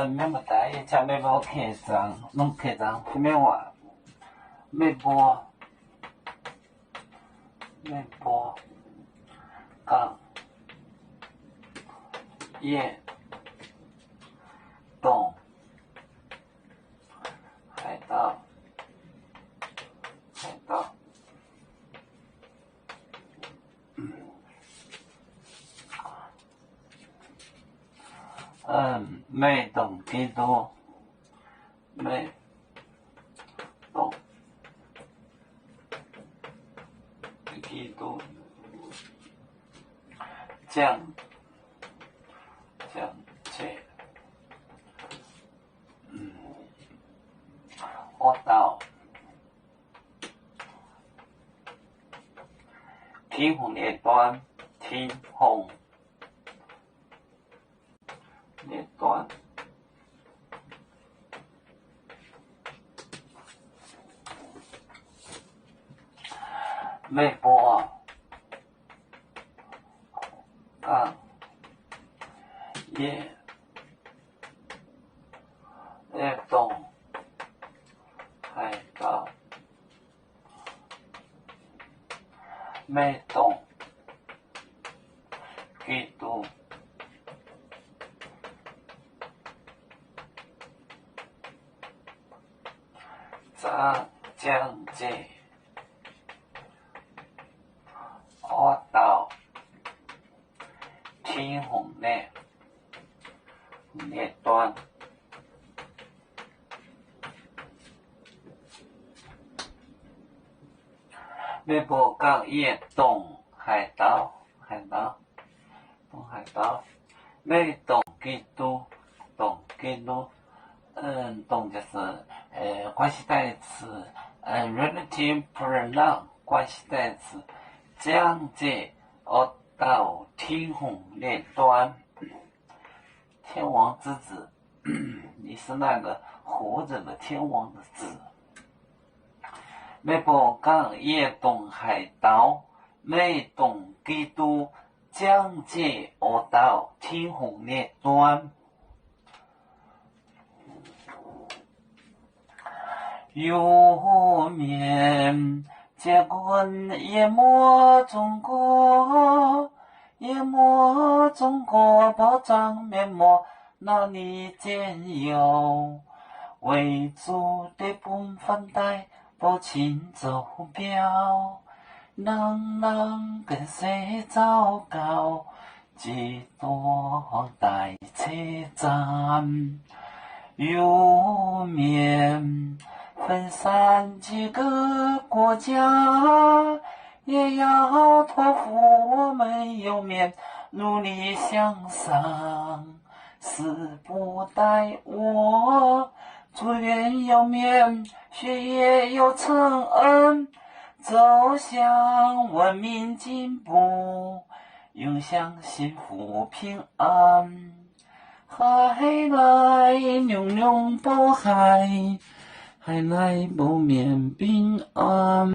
免不大，伊只免无客栈，拢客栈免话，免无港夜洞海盗。美动基督，美动基督，降解，我到天虹列端，天虹列端。微波港夜列动海盗美动基督降解我到天虹列端，微波港夜动海盗，美动基督，动就是关系代词relative pronoun 关系代词，降解我到天虹列端，天王之子，你是那个活着的天王的子。美波港夜动海盗，美动基督，降解我到天虹列端。有面结棍淹没中国，保障面膜哪里见有？为主的本分带不清走标，能跟谁糟糕？几多代车站有面分散几个国家，也要托付我们有面努力向上。死不待我，祝愿有面学业有成恩，走向文明进步，永享幸福平安。海来永永保海，海来不免平安。